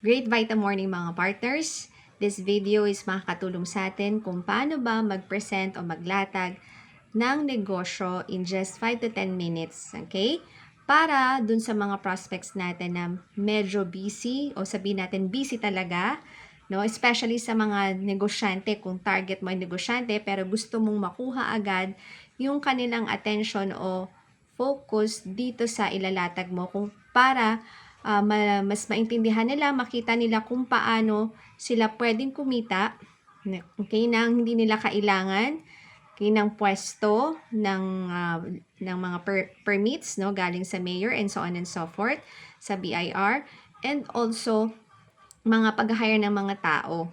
Great Vita Morning mga partners! This video is makakatulong sa atin kung paano ba mag-present o maglatag ng negosyo in just 5 to 10 minutes. Okay? Para dun sa mga prospects natin na medyo busy o sabihin natin busy talaga, no? Especially sa mga negosyante, kung target mo ay negosyante pero gusto mong makuha agad yung kanilang attention o focus dito sa ilalatag mo kung para mas maintindihan nila, makita nila kung paano sila pwedeng kumita, okay, nang hindi nila kailangan ng pwesto ng mga permits, no, galing sa mayor and so on and so forth, sa BIR, and also mga pag-hire ng mga tao,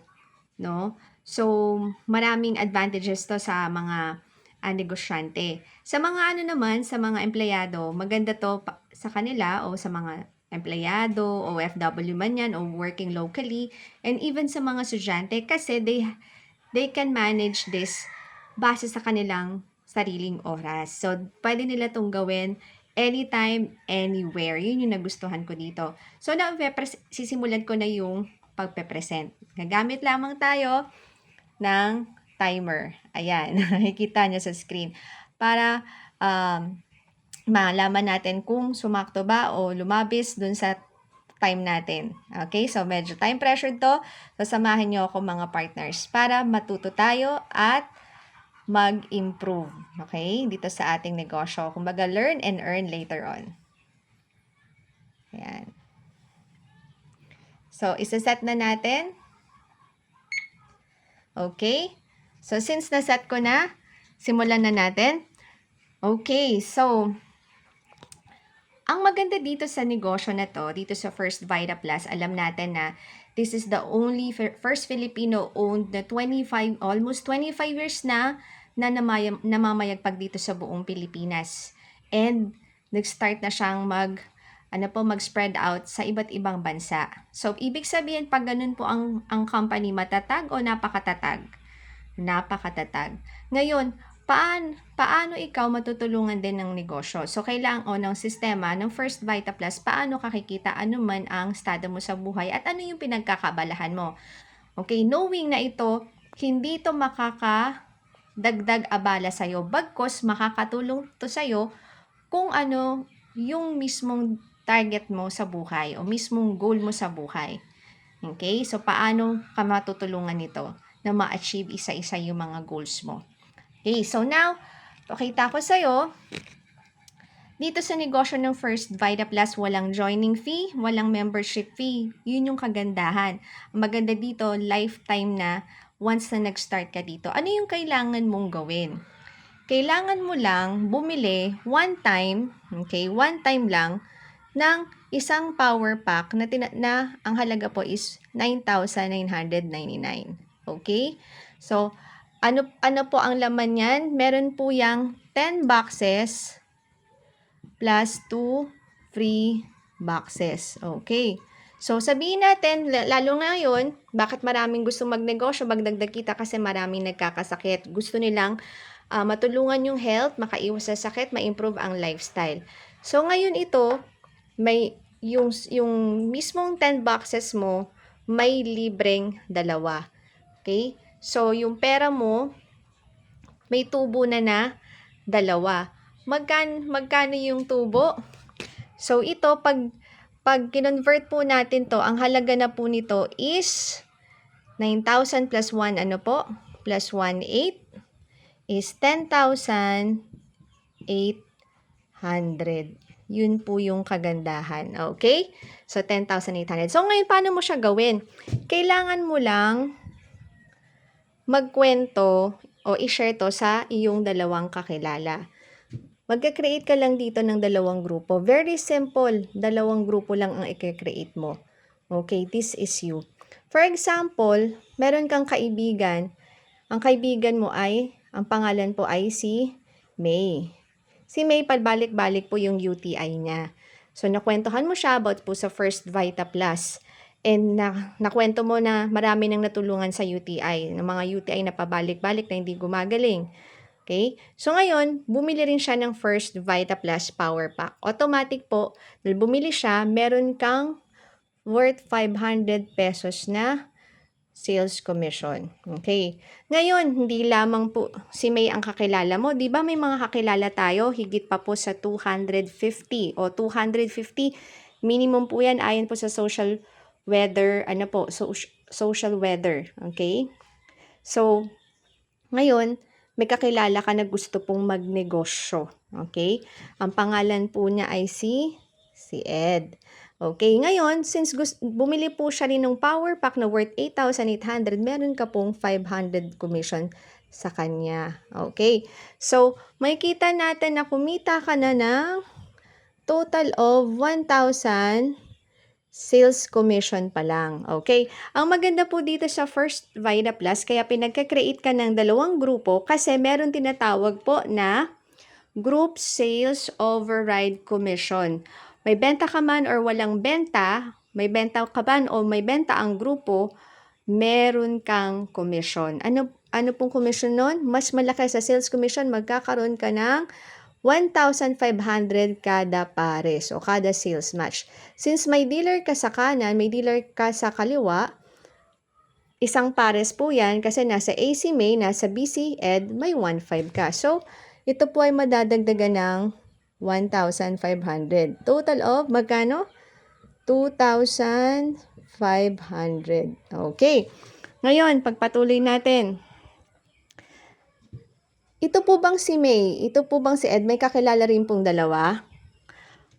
no? So, maraming advantages to sa mga negosyante. Sa mga ano naman, sa mga empleyado, maganda to sa kanila o sa mga empleyado, OFW man yan, o working locally, and even sa mga estudyante kasi they can manage this base sa kanilang sariling oras. So, pwede nila itong gawin anytime, anywhere. Yun yung nagustuhan ko dito. So, now, sisimulan ko na yung pagpe-present. Gagamit lamang tayo ng timer. Ayan, nakikita nyo sa screen. Para malaman natin kung sumakto ba o lumabis dun sa time natin. Okay, so medyo time pressure to. So, samahan nyo ako mga partners para matuto tayo at mag-improve. Okay, dito sa ating negosyo. Kumbaga, learn and earn later on. Ayan. So, isa-set na natin. Okay. So, since na-set ko na, simulan na natin. Okay, so, ang maganda dito sa negosyo na to, dito sa First Vita Plus, alam natin na this is the only first Filipino-owned na almost 25 years na namamayagpag dito sa buong Pilipinas. And nag-start na siyang mag-spread out sa iba't ibang bansa. So, ibig sabihin, pag ganun po ang company, matatag o napakatatag? Napakatatag. Ngayon, paano ikaw matutulungan din ng negosyo? So, kailangan ng sistema ng First Vita Plus, paano kakikita ano man ang estado mo sa buhay at ano yung pinagkakabalahan mo. Okay, knowing na ito, hindi ito makakadagdag abala sa'yo. Bagkos, makakatulong to sa'yo kung ano yung mismong target mo sa buhay o mismong goal mo sa buhay. Okay, so paano ka matutulungan nito na ma-achieve isa-isa yung mga goals mo. Okay, so now, pakita ko sa'yo, dito sa negosyo ng First Vita Plus, walang joining fee, walang membership fee. Yun yung kagandahan. Ang maganda dito, lifetime na once na nag-start ka dito. Ano yung kailangan mong gawin? Kailangan mo lang bumili one time lang ng isang power pack na ang halaga po is 9,999. Okay? So, ano po ang laman niyan? Meron po yang 10 boxes plus 2 free boxes. Okay. So, sabihin natin, lalo ngayon, bakit maraming gusto magnegosyo, magdagdag kita kasi maraming nagkakasakit. Gusto nilang matulungan yung health, makaiwas sa sakit, ma-improve ang lifestyle. So, ngayon ito, may yung mismong 10 boxes mo, may libreng dalawa. Okay? So, yung pera mo, may tubo na dalawa. Magkano yung tubo? So, ito, pag kinonvert po natin to, ang halaga na po nito is 9,000 plus 1, ano po? Plus 1,8 is 10,800. Yun po yung kagandahan. Okay? So, 10,800. So, ngayon, paano mo siya gawin? Kailangan mo lang magkwento o i-share to sa iyong dalawang kakilala. Magka-create ka lang dito ng dalawang grupo. Very simple. Dalawang grupo lang ang i-create mo. Okay, this is you. For example, meron kang kaibigan. Ang kaibigan mo ang pangalan po ay si May. Si May, pabalik-balik po yung UTI niya. So, nakwentuhan mo siya about po sa First Vita Plus. And nakwento mo na marami nang natulungan sa UTI, ng mga UTI na pabalik-balik na hindi gumagaling. Okay? So, ngayon, bumili rin siya ng First Vita Plus Power Pack. Automatic po, dahil bumili siya, meron kang worth 500 pesos na sales commission. Okay. Ngayon, hindi lamang po si May ang kakilala mo. Di ba may mga kakilala tayo, higit pa po sa 250 o 250 minimum po yan ayon po sa social weather, social weather. Okay? So, ngayon, may kakilala ka na gusto pong magnegosyo. Okay? Ang pangalan po niya ay si Ed. Okay, ngayon, since bumili po siya rin ng power pack na worth 8,800, meron ka pong 500 commission sa kanya. Okay, so, makikita natin na kumita ka na ng total of 1,000 sales commission pa lang. Okay, ang maganda po dito sa First Vida Plus, kaya pinagka-create ka ng dalawang grupo kasi meron tinatawag po na Group Sales Override Commission. May benta ka man or walang benta, may benta ka man o may benta ang grupo, meron kang commission. Ano pong commission nun? Mas malaki sa sales commission, magkakaroon ka ng 1,500 kada pares o kada sales match. Since may dealer ka sa kanan, may dealer ka sa kaliwa, isang pares po yan kasi nasa AC May, nasa BC Ed, may 1,500 ka. So, ito po ay madadagdagan ng 1,500. Total of magkano? 2,500. Okay. Ngayon, pagpatuloy natin. Ito po bang si May? Ito po bang si Ed? May kakilala rin pong dalawa?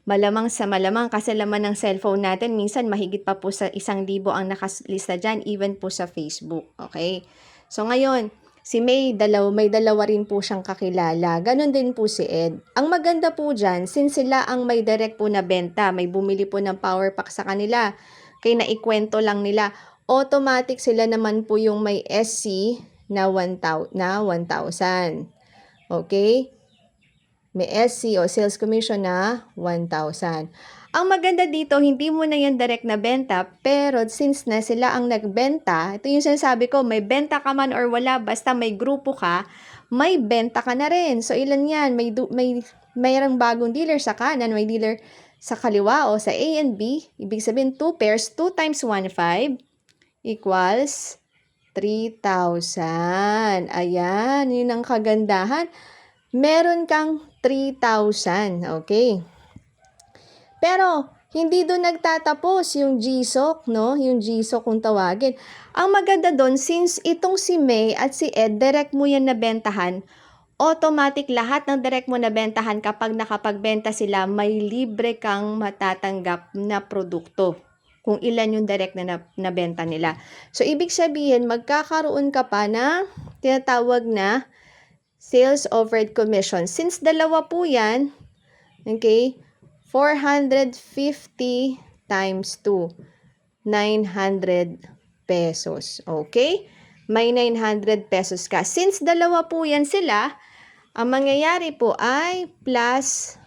Malamang sa malamang kasi laman ng cellphone natin, minsan mahigit pa po sa 1,000 ang nakalista dyan, even po sa Facebook. Okay? So ngayon, si May, may dalawa rin po siyang kakilala. Ganon din po si Ed. Ang maganda po dyan, since sila ang may direct po na benta, may bumili po ng power pack sa kanila, kaya naikwento lang nila, automatic sila naman po yung may SC na 1,000. Okay? May SC o sales commission na 1,000. Ang maganda dito, hindi mo na yan direct na benta, pero since na sila ang nagbenta, ito yung sinasabi ko, may benta ka man or wala, basta may grupo ka, may benta ka na rin. So, ilan yan? Mayroong bagong dealer sa kanan, may dealer sa kaliwa o sa A and B. Ibig sabihin, 2 pairs, 2 times 1,500 equals 3,000. Ayan, yun ang kagandahan. Meron kang 3,000. Okay. Pero, hindi doon nagtatapos yung GSOC, no? Yung GSOC kung tawagin. Ang maganda doon, since itong si May at si Ed, direct mo yan nabentahan, automatic lahat ng direct mo nabentahan kapag nakapagbenta sila, may libre kang matatanggap na produkto kung ilan yung direct na nabenta nila. So, ibig sabihin, magkakaroon ka pa na tinatawag na sales override commission. Since dalawa po yan, okay, 450 times 2, 900 pesos. Okay? May 900 pesos ka. Since dalawa po yan sila, ang mangyayari po ay plus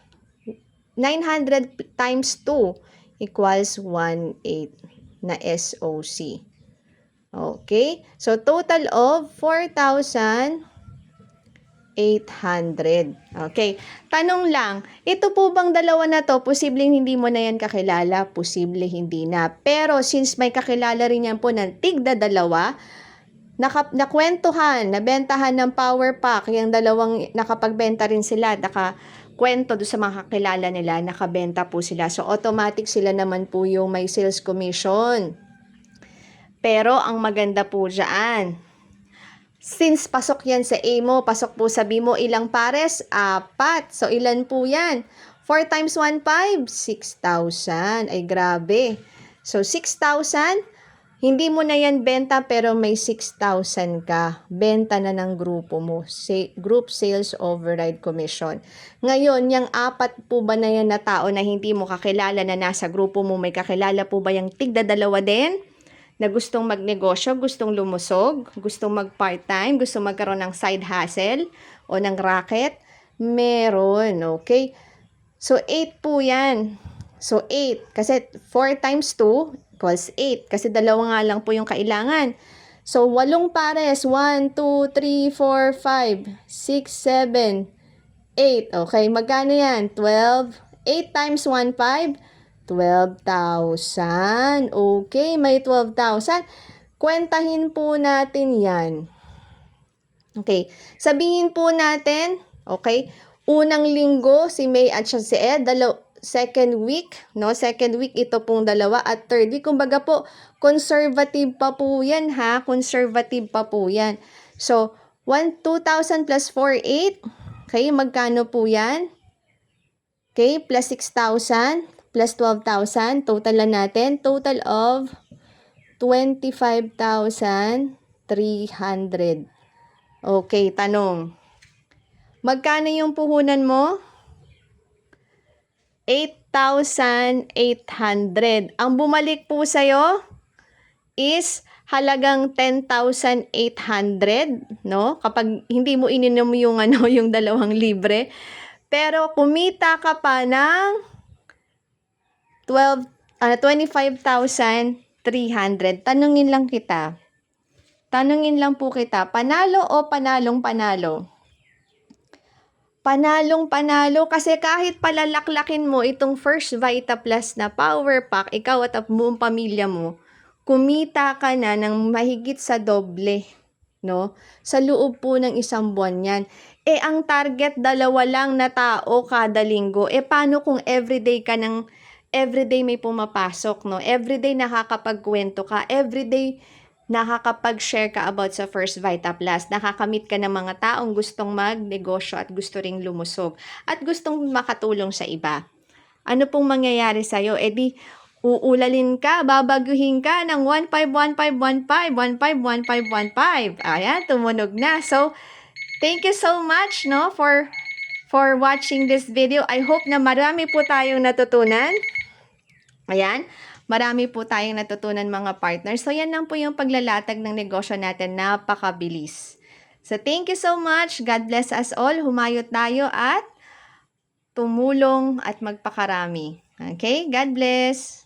900 times 2 equals 1,800 na SOC. Okay? So, total of 4,800. Okay. Tanong lang, ito po bang dalawa na to, posibleng hindi mo na yan kakilala, posible hindi na. Pero since may kakilala rin yan po ng tigda dalawa, nakwentuhan, nabentahan ng power pack, yung dalawang nakapagbenta rin sila, nakakwento doon sa mga kakilala nila, nakabenta po sila. So, automatic sila naman po yung may sales commission. Pero, ang maganda po dyan, since pasok yan sa A mo, pasok po sa B mo, ilang pares? 4. So, ilan po yan? 4 times 1,500, 6,000. Ay, grabe. So, 6,000, hindi mo na yan benta pero may 6,000 ka. Benta na ng grupo mo. Group Sales Override Commission. Ngayon, yung 4 po ba na yan na tao na hindi mo kakilala na nasa grupo mo, may kakilala po ba yung tigda dalawa din? Na gustong magnegosyo, gustong lumusog, gustong mag-part-time, gustong magkaroon ng side hustle o ng racket? Meron, okay? So, 8 po yan. So, 8. Kasi 4 times 2 equals 8. Kasi dalawa nga lang po yung kailangan. So, 8 pares. 1, 2, 3, 4, 5, 6, 7, 8. Okay, magkano yan? 12. 8 times 1,500, 12,000. Okay, may 12,000. Kwentahin po natin yan. Okay, sabihin po natin, okay, unang linggo si May at siya si Ed, second week, no? Second week ito pong dalawa at third week. Kumbaga po, conservative pa po yan ha, conservative pa po yan. So, 2,000 plus 4, 8. Okay, magkano po yan? Okay, plus 6,000 plus 12,000. Total na natin. Total of 25,300. Okay, tanong. Magkano yung puhunan mo? 8,800. Ang bumalik po sa'yo is halagang 10,800, no? Kapag hindi mo ininom yung yung 2 libre. Pero kumita ka pa ng 25,300. Tanungin lang kita. Tanungin lang po kita, panalo o panalong-panalo? Panalong-panalo kasi kahit palalaklakin mo itong First Vita Plus na Power Pack, ikaw at ang buong pamilya mo, kumita ka na ng mahigit sa doble, no? Sa loob po ng isang buwan yan. Ang target 2 lang na tao kada linggo. Paano kung everyday may pumapasok, no? Everyday nakakapagkwento ka, everyday nakakapag-share ka about sa First Vita Plus. Nakakamit ka ng mga taong gustong magnegosyo at gusto ring lumusog at gustong makatulong sa iba. Ano pong mangyayari sa'yo? Di uulalin ka, babaguhin ka ng 151515, 151515. Ayan, tumunog na. So, thank you so much, no, for watching this video. I hope na marami po tayong natutunan. Ayan, marami po tayong natutunan mga partners. So, yan lang po yung paglalatag ng negosyo natin. Napakabilis. So, thank you so much. God bless us all. Humayo tayo at tumulong at magpakarami. Okay? God bless.